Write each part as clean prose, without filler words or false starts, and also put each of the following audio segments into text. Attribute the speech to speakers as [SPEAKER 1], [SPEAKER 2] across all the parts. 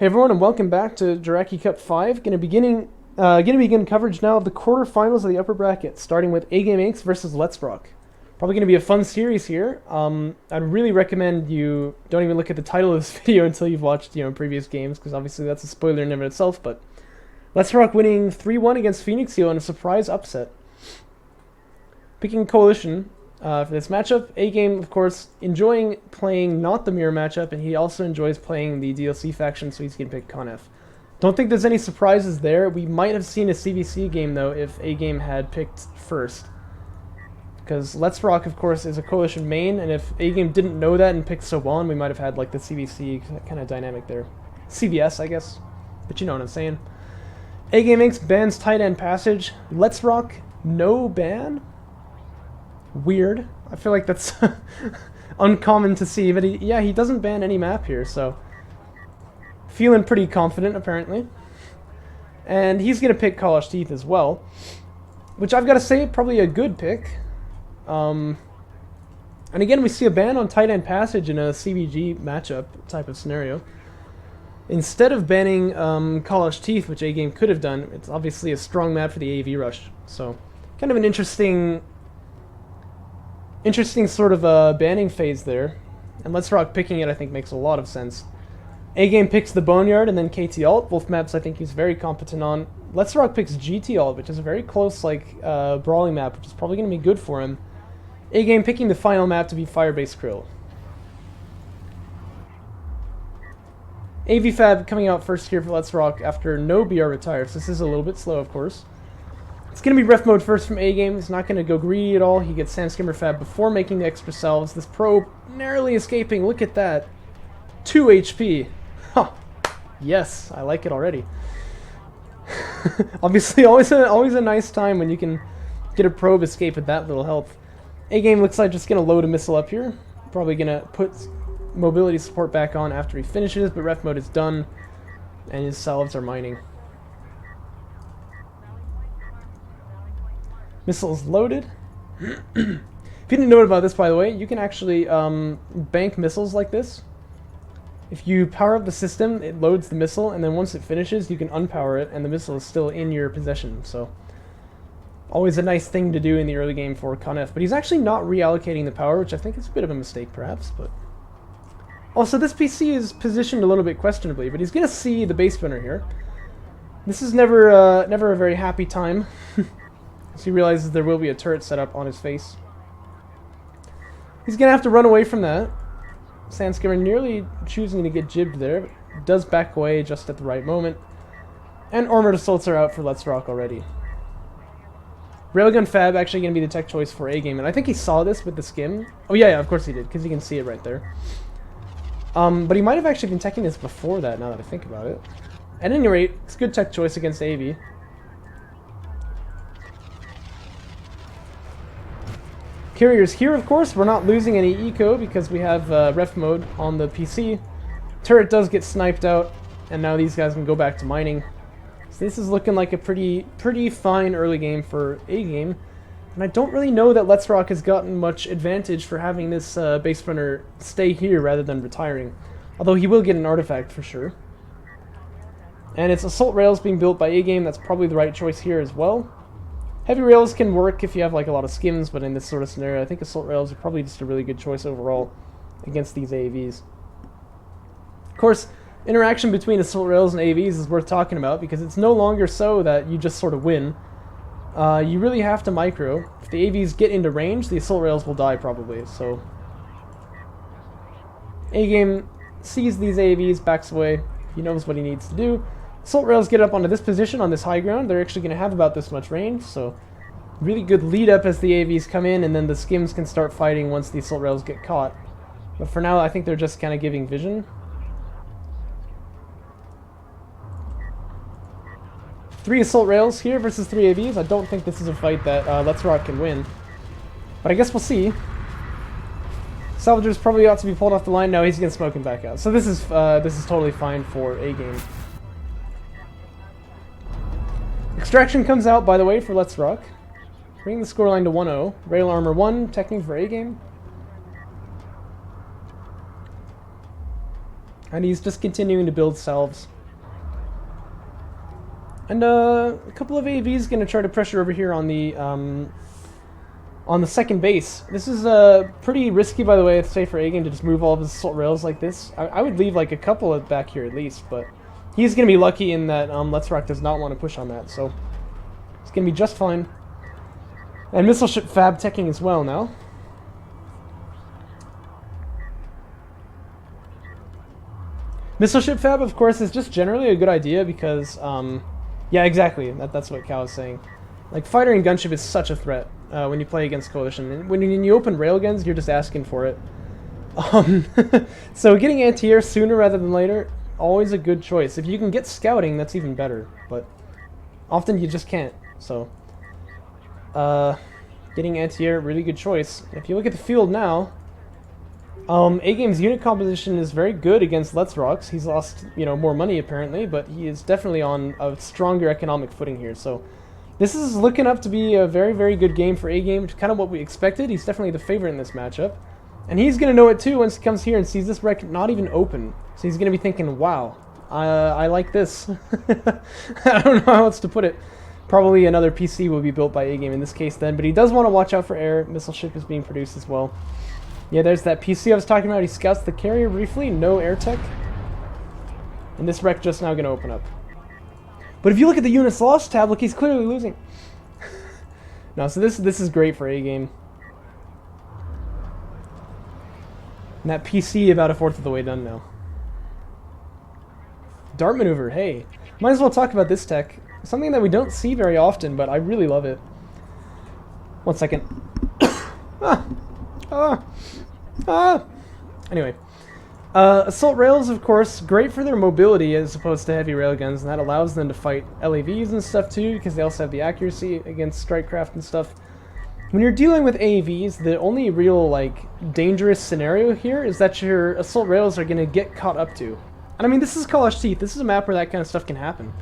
[SPEAKER 1] Hey everyone, and welcome back to Jaraci Cup 5. Gonna begin coverage now of the quarterfinals of the upper bracket, starting with AGameAnx versus Letsrock. Probably gonna be a fun series here. I'd really recommend you don't even look at the title of this video until you've watched previous games, because obviously that's a spoiler in and of itself. But Letsrock winning 3-1 against Phoenix in a surprise upset. Picking Coalition. For this matchup, A-Game, of course, enjoying playing not the mirror matchup, and he also enjoys playing the DLC faction, so he's going to pick Conf. Don't think there's any surprises there. We might have seen a CVC game, though, if A-Game had picked first. Because Letsrock, of course, is a Coalition main, and if A-Game didn't know that and picked Soban, we might have had like the CVC kind of dynamic there. CVS, I guess, but you know what I'm saying. AGameAnx bans tight end passage. Letsrock, no ban? Weird. I feel like that's uncommon to see, but he doesn't ban any map here, so feeling pretty confident apparently. And he's gonna pick College Teeth as well, which I've got to say probably a good pick. And again, we see a ban on tight end passage in a CBG matchup type of scenario. Instead of banning College Teeth, which A-Game could have done, it's obviously a strong map for the AV rush, so kind of an interesting sort of banning phase there. And Letsrock picking it, I think, makes a lot of sense. A-Game picks the Boneyard and then KT Alt. Both maps I think he's very competent on. Letsrock picks GT Alt, which is a very close, brawling map, which is probably going to be good for him. A-Game picking the final map to be Firebase Krill. AV Fab coming out first here for Letsrock after no BR retires. This is a little bit slow, of course. It's going to be ref mode first from A-Game. He's not going to go greedy at all. He gets Sandskimmer Fab before making the extra selves. This probe narrowly escaping. Look at that. 2 HP. Huh. Yes, I like it already. Obviously, always a nice time when you can get a probe escape with that little health. A-Game looks like just going to load a missile up here. Probably going to put mobility support back on after he finishes, but ref mode is done, and his salves are mining. Missiles loaded. If you didn't know about this, by the way, you can actually bank missiles like this. If you power up the system, it loads the missile, and then once it finishes, you can unpower it, and the missile is still in your possession. So, always a nice thing to do in the early game for Conf. But he's actually not reallocating the power, which I think is a bit of a mistake, perhaps. But also, this PC is positioned a little bit questionably, but he's going to see the base spinner here. This is never a very happy time. So he realizes there will be a turret set up on his face. He's going to have to run away from that. Sandskimmer nearly choosing to get jibbed there, but does back away just at the right moment. And Armored Assaults are out for Letsrock already. Railgun Fab actually going to be the tech choice for A-Game, and I think he saw this with the skim. Oh yeah, of course he did, because you can see it right there. But he might have actually been teching this before that, now that I think about it. At any rate, it's a good tech choice against AV. Carriers here, of course. We're not losing any eco because we have ref mode on the PC. Turret does get sniped out, and now these guys can go back to mining. So this is looking like a pretty fine early game for A-Game. And I don't really know that Letsrock has gotten much advantage for having this base runner stay here rather than retiring. Although he will get an artifact for sure. And it's Assault Rails being built by A-Game. That's probably the right choice here as well. Heavy Rails can work if you have a lot of skims, but in this sort of scenario, I think Assault Rails are probably just a really good choice overall against these AVs. Of course, interaction between Assault Rails and AVs is worth talking about because it's no longer so that you just sort of win. You really have to micro. If the AVs get into range, the Assault Rails will die probably, so A-Game sees these AVs, backs away, he knows what he needs to do. Assault Rails get up onto this position on this high ground. They're actually going to have about this much range, so really good lead up as the AVs come in, and then the skims can start fighting once the Assault Rails get caught. But for now, I think they're just kind of giving vision. 3 Assault Rails here versus 3 AVs. I don't think this is a fight that Letsrock can win, but I guess we'll see. Salvager's probably ought to be pulled off the line. No, he's going to smoke him back out. So this is totally fine for A-Game. Extraction comes out, by the way, for Letsrock, bringing the scoreline to 1-0. Rail Armor 1, teching for A-Game. And he's just continuing to build salves. And a couple of AVs going to try to pressure over here on the second base. This is pretty risky, by the way, I'd say, for A-Game to just move all of his assault rails like this. I would leave like a couple of back here at least, but he's going to be lucky in that Letsrock does not want to push on that, so it's going to be just fine. And missile ship fab teching as well now. Missile ship fab, of course, is just generally a good idea because, yeah, exactly. That's what Cal is saying. Like, fighter and gunship is such a threat when you play against Coalition. And when you open railguns, you're just asking for it. So getting anti-air sooner rather than later, always a good choice. If you can get scouting, that's even better. But often you just can't. So getting anti-air, really good choice. If you look at the field now, A-Game's unit composition is very good against Letsrock's. He's lost, more money apparently, but he is definitely on a stronger economic footing here. So this is looking up to be a very, very good game for A-Game, kind of what we expected. He's definitely the favorite in this matchup. And he's going to know it too once he comes here and sees this wreck not even open. So he's going to be thinking, wow, I like this. I don't know how else to put it. Probably another PC will be built by A-Game in this case then, but he does want to watch out for air. Missile ship is being produced as well. Yeah, there's that PC I was talking about. He scouts the carrier briefly, no air tech. And this wreck just now going to open up. But if you look at the units lost tab, look, he's clearly losing. No, so this is great for A-Game. And that PC about a fourth of the way done now. Dart maneuver, hey. Might as well talk about this tech. Something that we don't see very often, but I really love it. 1 second. Anyway. Assault rails, of course, great for their mobility as opposed to heavy railguns, and that allows them to fight LAVs and stuff too, because they also have the accuracy against strikecraft and stuff. When you're dealing with AAVs, the only real, dangerous scenario here is that your assault rails are going to get caught up to. And I mean, this is College Teeth. This is a map where that kind of stuff can happen.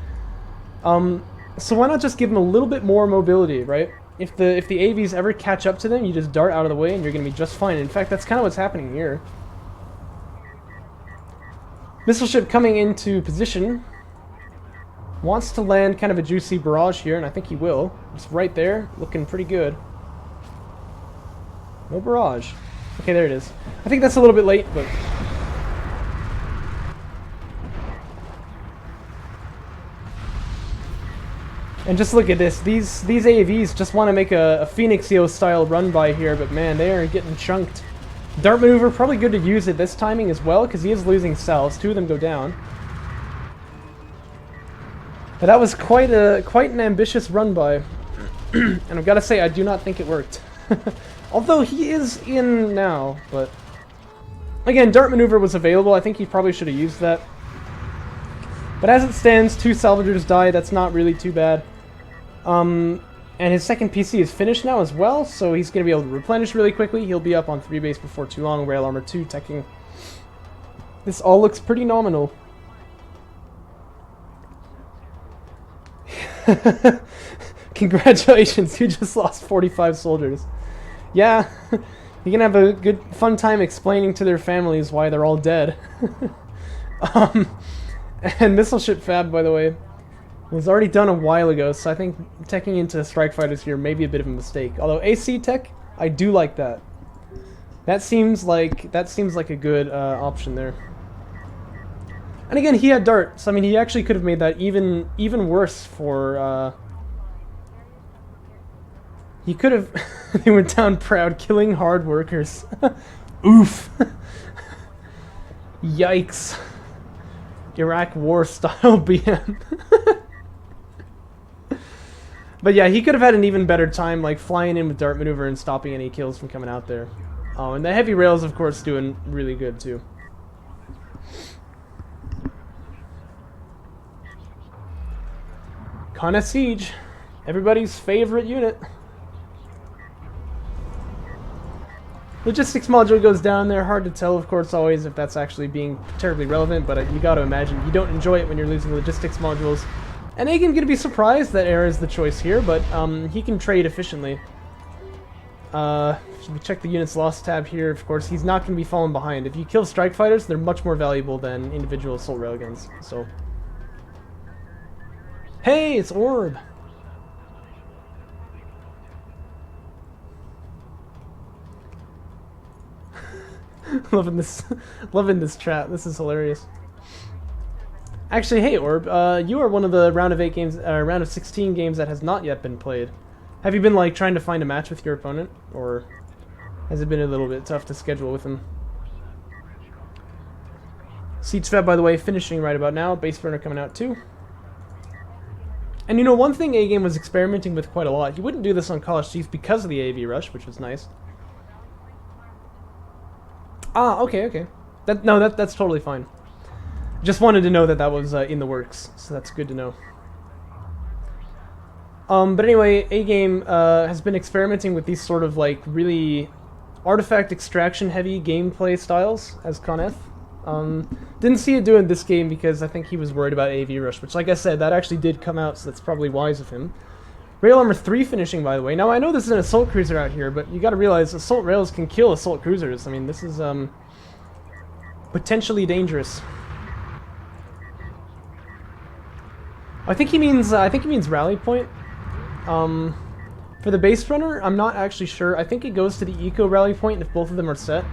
[SPEAKER 1] So why not just give them a little bit more mobility, right? If the AVs ever catch up to them, you just dart out of the way and you're going to be just fine. In fact, that's kind of what's happening here. Missile ship coming into position. Wants to land kind of a juicy barrage here, and I think he will. It's right there, looking pretty good. No barrage. Okay, there it is. I think that's a little bit late, but... And just look at this. These AAVs just want to make a Phoenixio style run by here, but man, they are getting chunked. Dart maneuver, probably good to use at this timing as well, because he is losing cells. 2 of them go down. But that was quite an ambitious run by. And I've got to say, I do not think it worked. Although he is in now, but... Again, dart maneuver was available. I think he probably should have used that. But as it stands, 2 salvagers die. That's not really too bad. And his second PC is finished now as well, so he's going to be able to replenish really quickly. He'll be up on 3 base before too long. Rail Armor 2 teching. This all looks pretty nominal. Congratulations, you just lost 45 soldiers. Yeah, you can have a good, fun time explaining to their families why they're all dead. And missile ship fab, by the way, was already done a while ago, so I think teching into strike fighters here may be a bit of a mistake. Although AC tech, I do like that. That seems like a good option there. And again, he had dart, so I mean, he actually could have made that even worse for. He could have. They went down proud, killing hard workers. Oof. Yikes. Iraq War style BM. But yeah, he could have had an even better time, flying in with dart maneuver and stopping any kills from coming out there. Oh, and the heavy rails, of course, doing really good too. Kana Siege, everybody's favorite unit. Logistics module goes down there. Hard to tell, of course, always if that's actually being terribly relevant, but you got to imagine you don't enjoy it when you're losing logistics modules. And A-Game going to be surprised that air is the choice here, but he can trade efficiently. Should we check the units lost tab here? Of course, he's not going to be falling behind. If you kill strike fighters, they're much more valuable than individual assault railguns. So Hey, it's Orb. loving this chat. This is hilarious. Actually, hey Orb, you are one of the round of 8 games, round of 16 games that has not yet been played. Have you been like trying to find a match with your opponent, or has it been a little bit tough to schedule with him? Siege Fab, by the way, finishing right about now. Base burner coming out too. And you know, one thing A-Game was experimenting with quite a lot. He wouldn't do this on College Chief because of the AV rush, which was nice. Ah, okay. That's totally fine. Just wanted to know that that was in the works, so that's good to know. But anyway, A-Game has been experimenting with these sort of like really artifact extraction heavy gameplay styles as Conf. Didn't see it doing this game because I think he was worried about AV rush, which like I said, that actually did come out, so that's probably wise of him. Rail Armor 3 finishing, by the way. Now I know this is an assault cruiser out here, but you gotta realize assault rails can kill assault cruisers. I mean, this is potentially dangerous. I think he means rally point. For the base runner, I'm not actually sure. I think it goes to the eco rally point if both of them are set.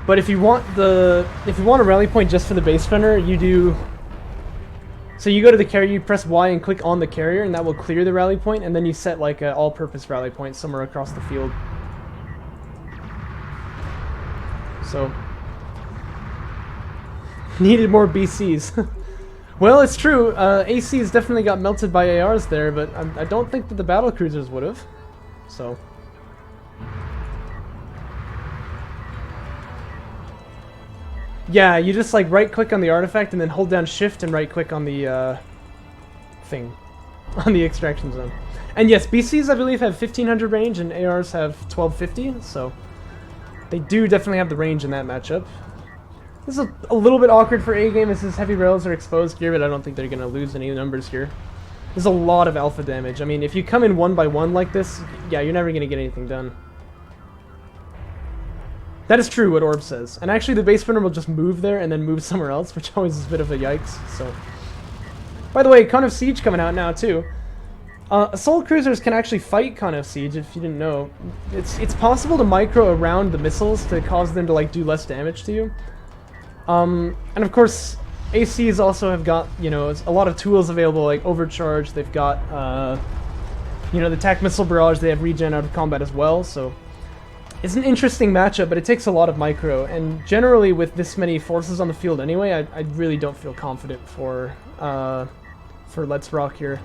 [SPEAKER 1] But if you want a rally point just for the base runner, you do. So you go to the carrier, you press Y and click on the carrier, and that will clear the rally point, and then you set like an all-purpose rally point somewhere across the field. So needed more BCs. Well, it's true. ACs definitely got melted by ARs there, but I don't think that the battle cruisers would have. So. Yeah, you just like right-click on the artifact and then hold down Shift and right-click on the thing, on the extraction zone. And yes, BCs I believe have 1500 range and ARs have 1250, so they do definitely have the range in that matchup. This is a little bit awkward for A-Game as his heavy rails are exposed here, but I don't think they're going to lose any numbers here. There's a lot of alpha damage. I mean, if you come in 1 by 1 like this, yeah, you're never going to get anything done. That is true, what Orb says. And actually, the base runner will just move there and then move somewhere else, which always is a bit of a yikes, so. By the way, Con of Siege coming out now, too. Assault cruisers can actually fight Con of Siege, if you didn't know. It's possible to micro around the missiles to cause them to, like, do less damage to you. And of course, ACs also have got, you know, a lot of tools available, like Overcharge. They've got, you know, the TAC Missile Barrage. They have regen out of combat as well, so it's an interesting matchup, but it takes a lot of micro. And generally, with this many forces on the field anyway, I really don't feel confident for Letsrock here.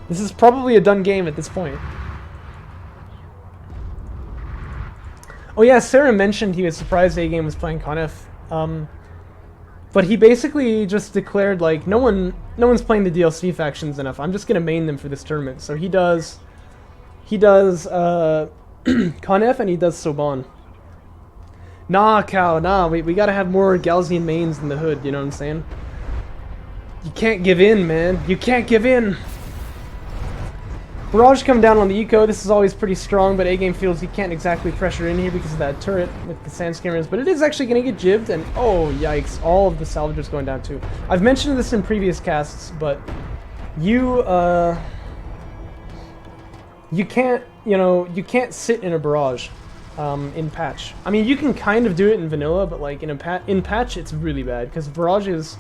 [SPEAKER 1] This is probably a done game at this point. Oh yeah, Sarah mentioned he was surprised A-Game was playing Conf. But he basically just declared, like, no one's playing the DLC factions enough. I'm just gonna main them for this tournament. So he does Conf and he does Soban. Nah, Cow, nah, we gotta have more Galzian mains in the hood, you know what I'm saying? You can't give in, man. You can't give in! Barrage coming down on the eco. This is always pretty strong, but A-Game feels he can't exactly pressure in here because of that turret with the sand skimmers, but it is actually going to get jibbed, and oh, yikes, all of the salvagers going down too. I've mentioned this in previous casts, but you can't, you know, you can't sit in a barrage in patch. I mean, you can kind of do it in vanilla, but like in patch, it's really bad, because barrages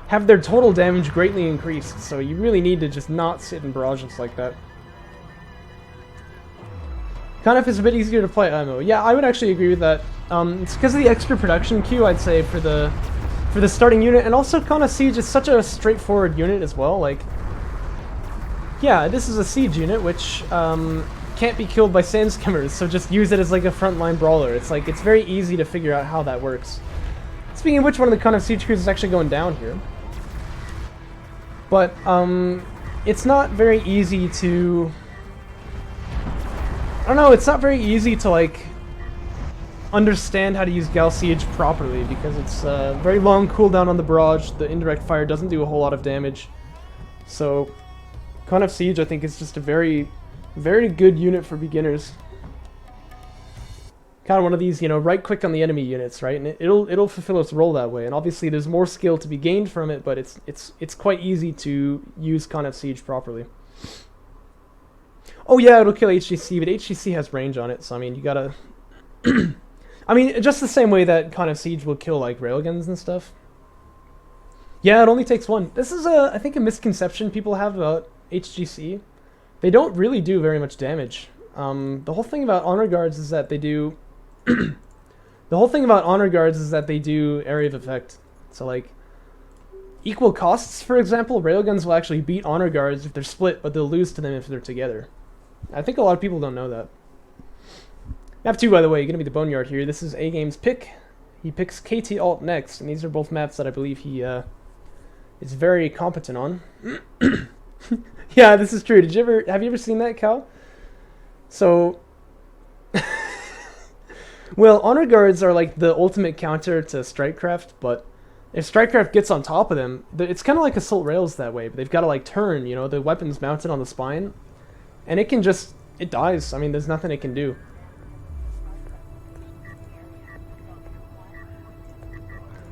[SPEAKER 1] have their total damage greatly increased, so you really need to just not sit in barrages like that. Conf is a bit easier to play IMO. Yeah, I would actually agree with that. It's because of the extra production queue, I'd say, for the starting unit, and also Con of Siege is such a straightforward unit as well. Like, yeah, this is a siege unit which can't be killed by sand skimmers, so just use it as like a frontline brawler. It's like it's very easy to figure out how that works. Speaking of which, one of the Con of Siege crews is actually going down here, but it's not very easy to. I don't know, it's not very easy to, like, understand how to use Gal Siege properly, because it's a very long cooldown on the barrage, the indirect fire doesn't do a whole lot of damage. So, Con of Siege, I think, is just a very, very good unit for beginners. kind of one of these, you know, right click on the enemy units, right? And it'll fulfill its role that way. And obviously there's more skill to be gained from it, but it's quite easy to use Con Siege properly. Oh yeah, it'll kill HGC, but HGC has range on it, so I mean, you gotta... I mean, just the same way that Con Siege will kill, like, railguns and stuff. Yeah, it only takes one. This is, I think, a misconception people have about HGC. They don't really do very much damage. The whole thing about Honor Guards is that they do... the whole thing about Honor Guards is that they do area of effect. So, like, equal costs, for example, railguns will actually beat Honor Guards if they're split, but they'll lose to them if they're together. I think a lot of people don't know that. Map 2, by the way, going to be the Boneyard here. This is AGame's pick. He picks KT Alt next, and these are both maps that I believe he is very competent on. Yeah, this is true. Have you ever seen that, Cal? So, well, Honor Guards are like the ultimate counter to Strikecraft, but if Strikecraft gets on top of them, it's kind of like Assault Rails that way, but they've got to like turn, you know, the weapon's mounted on the spine, and it can just, it dies. I mean, there's nothing it can do.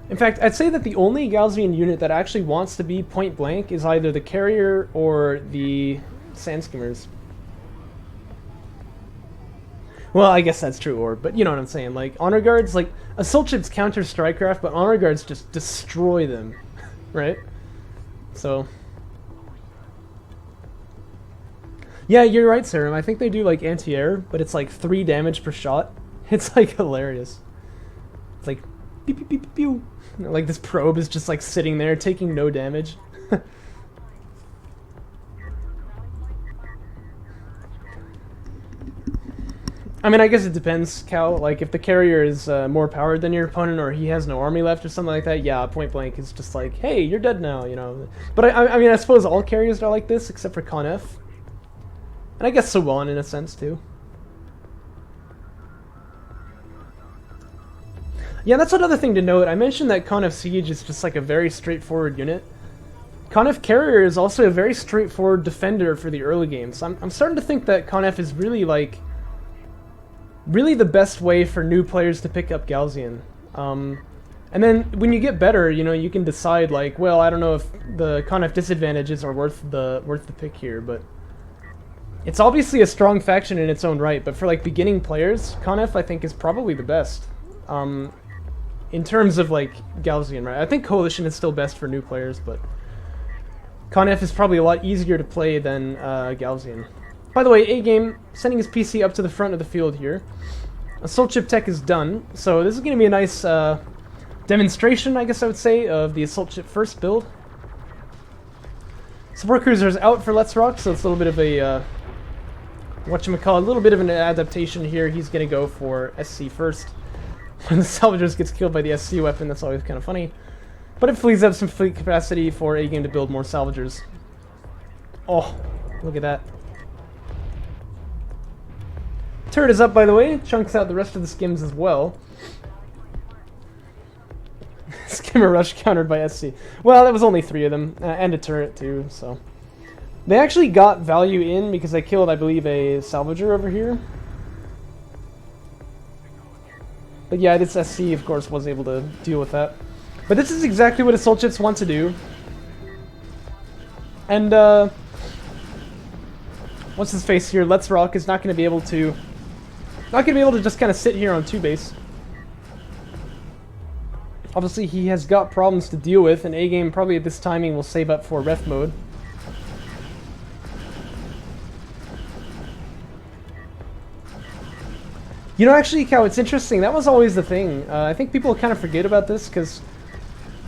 [SPEAKER 1] In fact, I'd say that the only Gaussian unit that actually wants to be point blank is either the Carrier or the Sand Skimmers. Well, I guess that's true, but you know what I'm saying. Like, Honor Guards, like, Assault Ships counter Strikecraft, but Honor Guards just destroy them, right? So... yeah, you're right, Serum. I think they do, like, anti-air, but it's like 3 damage per shot. It's, like, hilarious. It's like, pew pew pew pew pew. Like, this probe is just, like, sitting there, taking no damage. I mean, I guess it depends, Cal. Like, if the Carrier is more powered than your opponent, or he has no army left or something like that, yeah, point blank is just like, hey, you're dead now, you know. But I mean, I suppose all Carriers are like this, except for Con F. And I guess Sowon in a sense, too. Yeah, that's another thing to note. I mentioned that Con F Siege is just like a very straightforward unit. Con F Carrier is also a very straightforward defender for the early game. So I'm starting to think that Con F is really like... really the best way for new players to pick up Gaussian. And then when you get better, you know, you can decide like, well, I don't know if the Con F disadvantages are worth the pick here, but... it's obviously a strong faction in its own right, but for like beginning players, Con F I think is probably the best. In terms of like Gaussian, right? I think Coalition is still best for new players, but Con F is probably a lot easier to play than Gaussian. By the way, A-Game sending his PC up to the front of the field here. Assault Ship Tech is done, so this is going to be a nice demonstration, I guess I would say, of the Assault Ship first build. Support Cruiser's out for Letsrock, so it's a little bit of a whatchamacallit, a little bit of an adaptation here. He's going to go for SC first. When the Salvagers gets killed by the SC weapon, that's always kind of funny. But it frees up some fleet capacity for A-Game to build more Salvagers. Oh, look at that. Turret is up, by the way. Chunks out the rest of the skims as well. Skimmer rush countered by SC. Well, that was only 3 of them, and a turret too, so... they actually got value in because they killed, I believe, a Salvager over here. But yeah, this SC, of course, was able to deal with that. But this is exactly what Assault Ships want to do. And, what's his face here? Letsrock is not going to be able to... not going to be able to just kind of sit here on 2 base. Obviously, he has got problems to deal with, and A-Game probably at this timing will save up for ref mode. You know, actually, Cow, it's interesting. That was always the thing. I think people kind of forget about this, because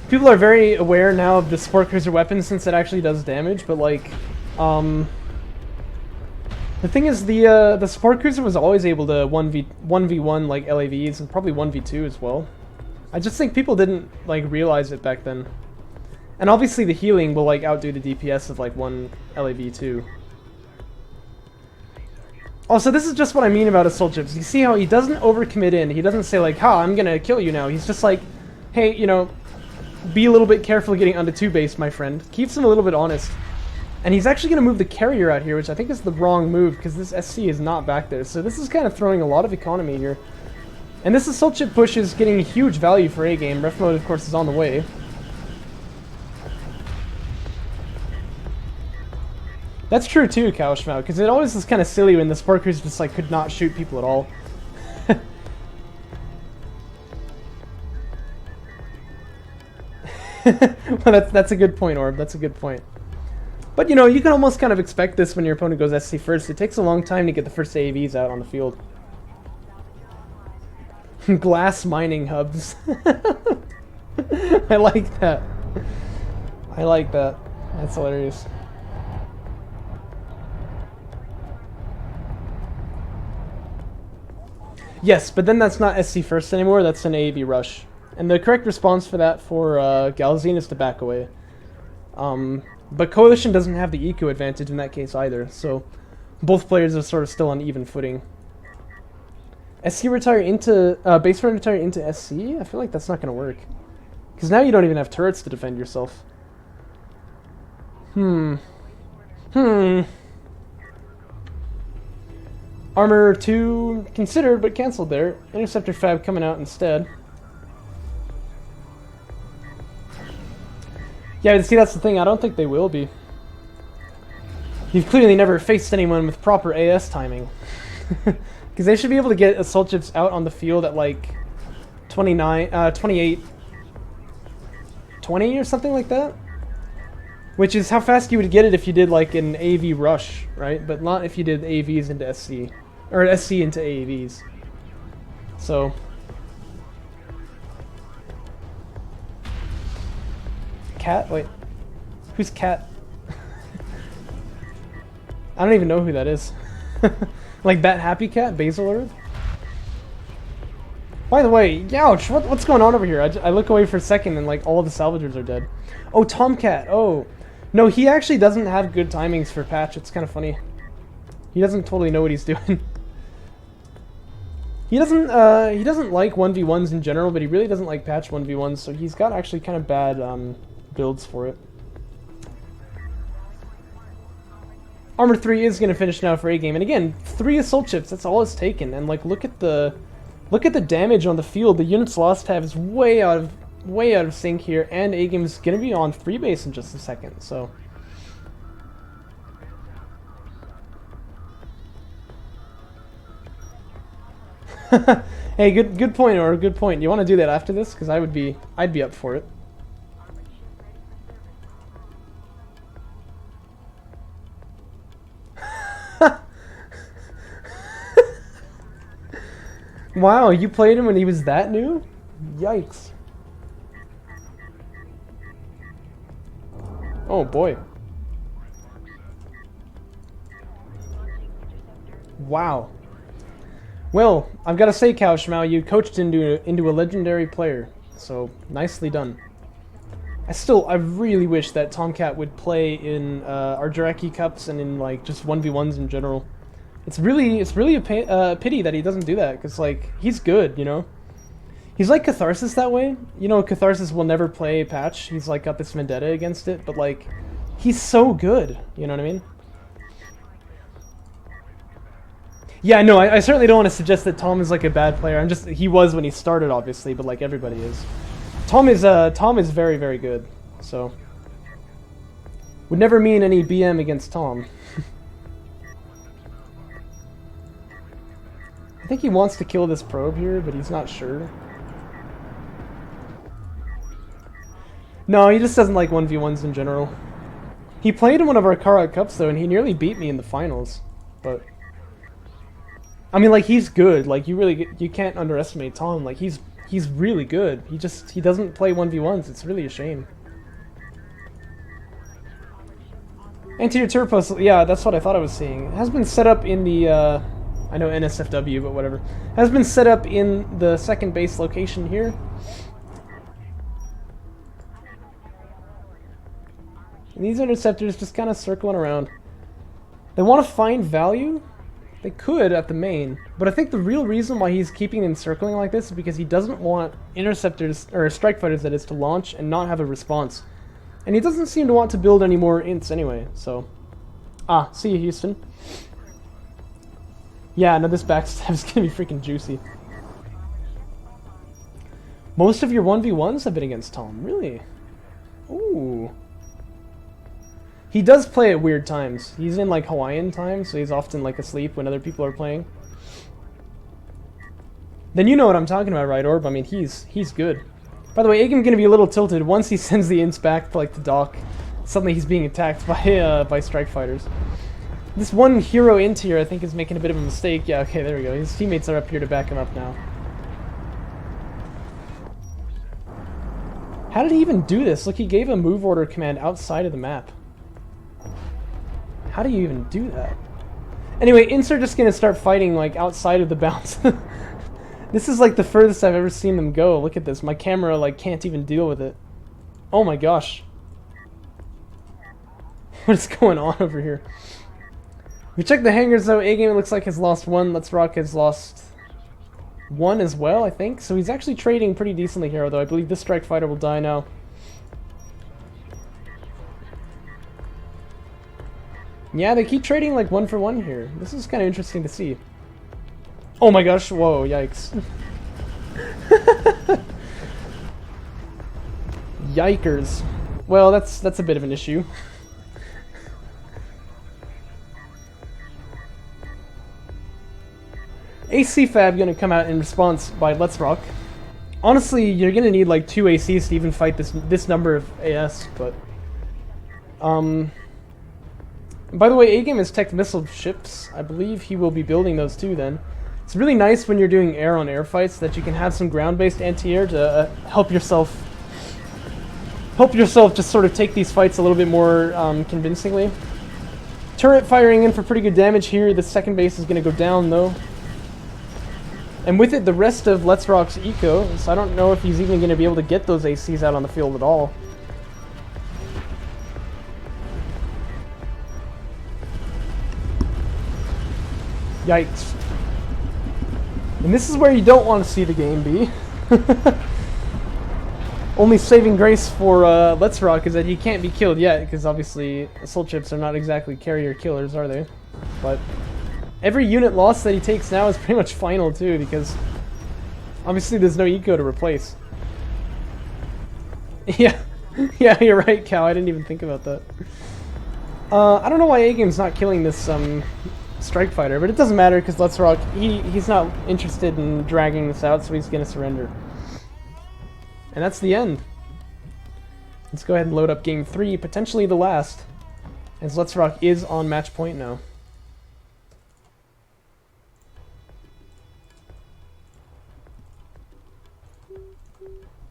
[SPEAKER 1] people are very aware now of the Support Cruiser weapon since it actually does damage, but, like, the thing is, the Support Cruiser was always able to 1v1, like, LAVs, and probably 1v2 as well. I just think people didn't, like, realize it back then. And obviously the healing will, like, outdo the DPS of, like, 1 LAV too. Also, this is just what I mean about Assault Ships. You see how he doesn't overcommit in. He doesn't say, like, ha, I'm gonna kill you now. He's just like, hey, you know, be a little bit careful getting onto 2 base, my friend. Keeps him a little bit honest. And he's actually gonna move the Carrier out here, which I think is the wrong move, because this SC is not back there. So this is kind of throwing a lot of economy here. And this assault ship push is getting huge value for A-Game. Ref mode, of course, is on the way. That's true too, Kaushmau, because it always is kind of silly when the Sparkers just like could not shoot people at all. Well, that's a good point, Orb. That's a good point. But you know, you can almost kind of expect this when your opponent goes SC first. It takes a long time to get the first AAVs out on the field. Glass mining hubs. I like that. I like that. That's hilarious. Yes, but then that's not SC first anymore, that's an AAV rush. And the correct response for that for Galazine is to back away. But Coalition doesn't have the eco advantage in that case either, so both players are sort of still on even footing. SC retire into, base run retire into SC? I feel like that's not going to work. Because now you don't even have turrets to defend yourself. Armor 2 considered, but cancelled there. Interceptor Fab coming out instead. Yeah, see, that's the thing. I don't think they will be. You've clearly never faced anyone with proper AS timing. Because they should be able to get assault ships out on the field at like 28, 20 or something like that. Which is how fast you would get it if you did like an AV rush, right? But not if you did AVs into SC. Or SC into AAVs. So... Cat? Wait. Who's Cat? I don't even know who that is. Like Bat Happy Cat? Basil Earth? By the way, ouch! What's going on over here? I look away for a second and like all of the salvagers are dead. Oh, Tomcat! Oh. No, he actually doesn't have good timings for patch. It's kind of funny. He doesn't totally know what he's doing. He doesn't like 1v1s in general, but he really doesn't like patch 1v1s, so he's got actually kind of bad builds for it. Armor 3 is going to finish now for A-Game, and again, 3 assault ships, that's all it's taken, and like look at the damage on the field. The units lost tab is way out of sync here, and A-Game is going to be on 3 base in just a second, so... Hey, good point, or good point. You want to do that after this? Because I'd be up for it. Wow, you played him when he was that new? Yikes. Oh boy. Wow. Well, I've got to say, Kaushmau, you coached into a legendary player, so nicely done. I really wish that Tomcat would play in our Jaraci Cups and in like just 1v1s in general. It's really a pity that he doesn't do that, because like he's good, you know. He's like Catharsis that way. You know, Catharsis will never play patch. He's like got this vendetta against it, but like he's so good. You know what I mean? Yeah, no, I certainly don't want to suggest that Tom is like a bad player. He was when he started, obviously, but like everybody is. Tom is very, very good. So would never mean any BM against Tom. I think he wants to kill this probe here, but he's not sure. No, he just doesn't like 1v1s in general. He played in one of our Kara Cups though, and he nearly beat me in the finals. But I mean, like, he's good. Like, you can't underestimate Tom. Like, he's really good. He doesn't play 1v1s. It's really a shame. Anterior turret post, yeah, that's what I thought I was seeing. It has been set up in the, I know NSFW, but whatever. It has been set up in the second base location here. And these interceptors just kind of circling around. They want to find value. They could at the main, but I think the real reason why he's keeping them circling like this is because he doesn't want interceptors, or strike fighters that is, to launch and not have a response. And he doesn't seem to want to build any more ints anyway, so... Ah, see you, Houston. Yeah, no, this backstab is gonna be freaking juicy. Most of your 1v1s have been against Tom, really? Ooh. He does play at weird times. He's in like Hawaiian time, so he's often like asleep when other people are playing. Then you know what I'm talking about, right, Orb? I mean, he's good. By the way, AGame's gonna be a little tilted once he sends the ints back to like the dock. Suddenly he's being attacked by strike fighters. This one hero int here, I think, is making a bit of a mistake. Yeah, okay, there we go. His teammates are up here to back him up now. How did he even do this? Look, he gave a move order command outside of the map. How do you even do that? Anyway, ints are just gonna start fighting like outside of the bounds. This is like the furthest I've ever seen them go. Look at this. My camera like can't even deal with it. Oh my gosh. What is going on over here? We check the hangars though. AGame, it looks like, has lost 1. Letsrock has lost 1 as well, I think. So he's actually trading pretty decently here, although I believe this strike fighter will die now. Yeah, they keep trading like 1 for 1 here. This is kind of interesting to see. Oh my gosh, whoa, yikes. Yikers. Well, that's a bit of an issue. AC Fab gonna come out in response by Letsrock. Honestly, you're gonna need like 2 ACs to even fight this number of AS, but by the way, AGame has tech missile ships. I believe he will be building those too then. It's really nice when you're doing air-on-air fights that you can have some ground-based anti-air to help yourself just sort of take these fights a little bit more convincingly. Turret firing in for pretty good damage here. The second base is going to go down though. And with it, the rest of Letsrock's eco, so I don't know if he's even going to be able to get those ACs out on the field at all. Yikes. And this is where you don't want to see the game be. Only saving grace for Letsrock is that he can't be killed yet, because obviously assault ships are not exactly carrier killers, are they? But every unit loss that he takes now is pretty much final too, because obviously there's no eco to replace. Yeah, yeah, you're right, Cal. I didn't even think about that. I don't know why AGame's not killing this strike fighter, but it doesn't matter because Letsrock, he's not interested in dragging this out, so he's gonna surrender. And that's the end. Let's go ahead and load up game 3, potentially the last, as Letsrock is on match point now.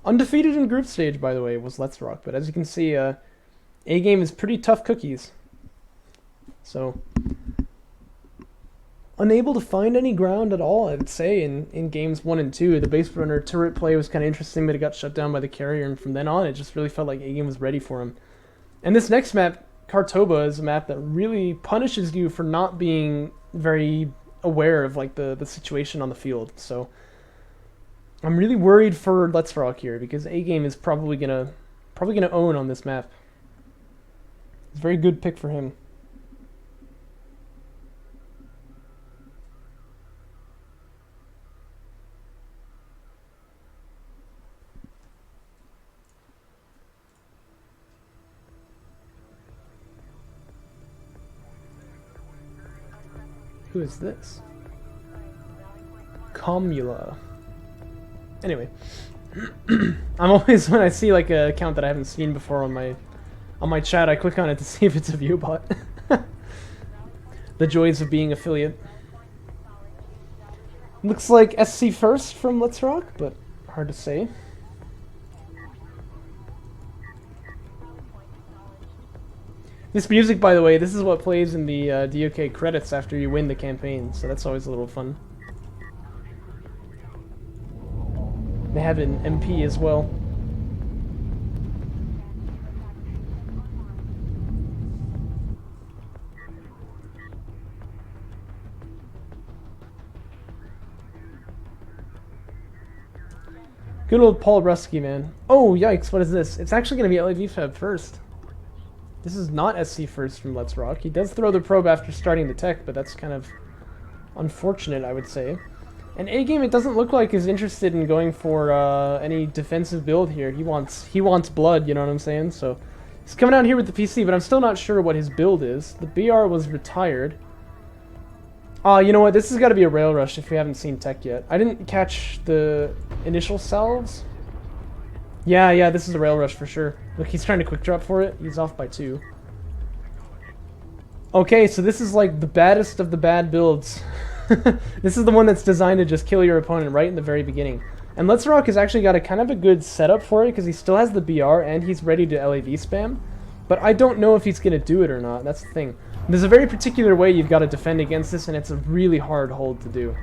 [SPEAKER 1] Undefeated in group stage, by the way, was Letsrock, but as you can see, AGame is pretty tough cookies. So unable to find any ground at all, I would say, in games 1 and 2. The base runner turret play was kind of interesting, but it got shut down by the carrier, and from then on, it just really felt like AGame was ready for him. And this next map, Kartoba, is a map that really punishes you for not being very aware of like the situation on the field. So I'm really worried for Letsrock here, because AGame is probably gonna own on this map. It's a very good pick for him. Who is this? Comula. Anyway, I'm always, when I see like a account that I haven't seen before on my chat, I click on it to see if it's a view bot. The joys of being affiliate. Looks like SC first from Letsrock, but hard to say. This music, by the way, this is what plays in the DOK credits after you win the campaign, so that's always a little fun. They have an MP as well. Good old Paul Rusky, man. Oh, yikes, what is this? It's actually going to be LAV Fab first. This is not SC first from Letsrock. He does throw the probe after starting the tech, but that's kind of unfortunate, I would say. And A-Game, it doesn't look like, is interested in going for any defensive build here. He wants blood, you know what I'm saying? So he's coming out here with the PC, but I'm still not sure what his build is. The BR was retired. You know what? This has got to be a rail rush if we haven't seen tech yet. I didn't catch the initial salves. Yeah, this is a rail rush for sure. Look, he's trying to quick drop for it. He's off by 2. Okay, so this is like the baddest of the bad builds. This is the one that's designed to just kill your opponent right in the very beginning. And Letsrock has actually got a kind of a good setup for it because he still has the BR and he's ready to LAV spam. But I don't know if he's going to do it or not. That's the thing. There's a very particular way you've got to defend against this, and it's a really hard hold to do.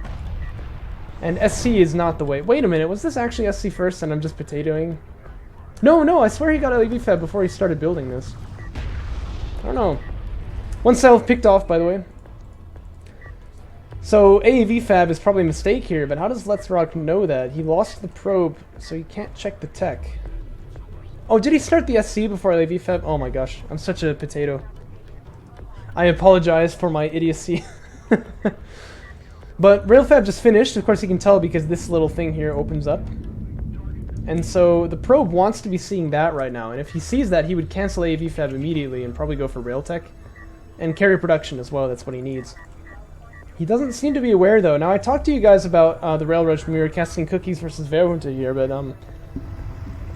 [SPEAKER 1] And SC is not the way. Wait a minute, was this actually SC first and I'm just potatoing? No, I swear he got LAV fab before he started building this. I don't know. One salve picked off, by the way. So AAV fab is probably a mistake here, but how does Letsrock know that? He lost the probe, so he can't check the tech. Oh, did he start the SC before LAV fab? Oh my gosh, I'm such a potato. I apologize for my idiocy. But rail fab just finished. Of course you can tell because this little thing here opens up. And so the probe wants to be seeing that right now, and if he sees that, he would cancel AAV fab immediately and probably go for rail tech. And carry production as well, that's what he needs. He doesn't seem to be aware though. Now I talked to you guys about the rail rush when we were casting cookies versus Verhunter here, but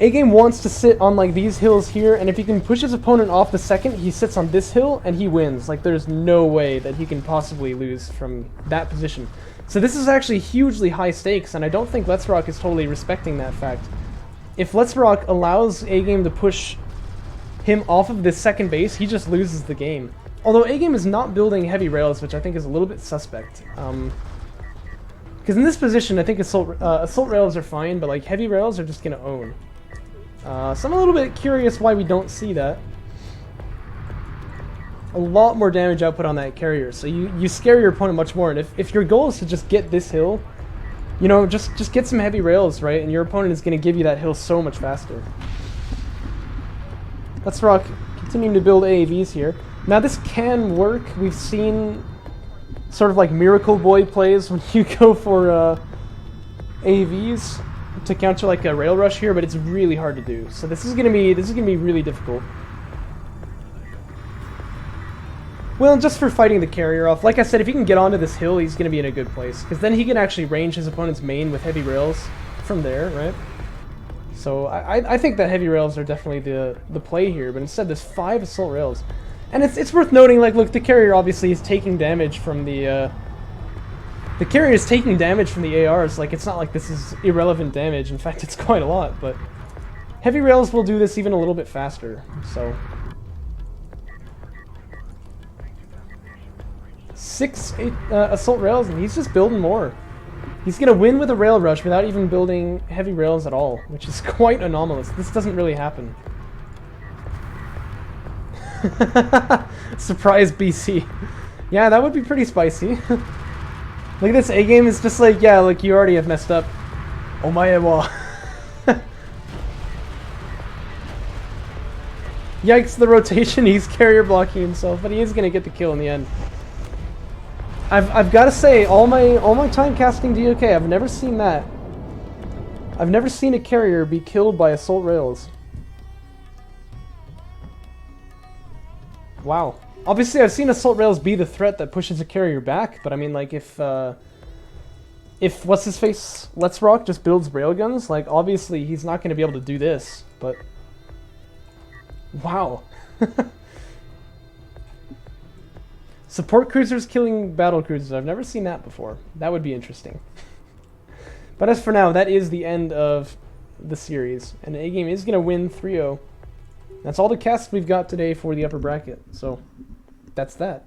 [SPEAKER 1] A-Game wants to sit on like these hills here, and if he can push his opponent off the second, he sits on this hill and he wins. Like there's no way that he can possibly lose from that position. So this is actually hugely high stakes, and I don't think Letsrock is totally respecting that fact. If Letsrock allows A-Game to push him off of this second base, he just loses the game. Although A-Game is not building heavy rails, which I think is a little bit suspect. Because in this position, I think assault rails are fine, but like heavy rails are just going to own. So I'm a little bit curious why we don't see that. A lot more damage output on that carrier, so you scare your opponent much more. And if your goal is to just get this hill, you know, just get some heavy rails, right? And your opponent is going to give you that hill so much faster. Letsrock continuing to build AAVs here. Now this can work. We've seen sort of like Miracle Boy plays when you go for AVs to counter like a rail rush here, but it's really hard to do. So this is gonna be really difficult. Well, just for fighting the carrier off, like I said, if he can get onto this hill, he's gonna be in a good place because then he can actually range his opponent's main with heavy rails from there, right? So I think that heavy rails are definitely the play here, but instead there's 5 assault rails. And it's worth noting, like, look, the carrier obviously is taking damage from the carrier is taking damage from the ARs. Like, it's not like this is irrelevant damage. In fact, it's quite a lot, but heavy rails will do this even a little bit faster, so. 6 assault rails, and he's just building more. He's gonna win with a rail rush without even building heavy rails at all, which is quite anomalous. This doesn't really happen. Surprise BC. Yeah, that would be pretty spicy. Look at this, A-Game is just like, yeah, like you already have messed up. Omae wa. Yikes, the rotation, he's carrier blocking himself, but he is gonna get the kill in the end. I've gotta say, all my time casting DOK, I've never seen that. I've never seen a carrier be killed by assault rails. Wow. Obviously, I've seen assault rails be the threat that pushes a carrier back, but I mean, like, if what's his face, Letsrock just builds railguns, like, obviously he's not going to be able to do this, but wow. Support cruisers killing battle cruisers. I've never seen that before. That would be interesting. But as for now, that is the end of the series, and A-Game is going to win 3-0. That's all the casts we've got today for the upper bracket, so that's that.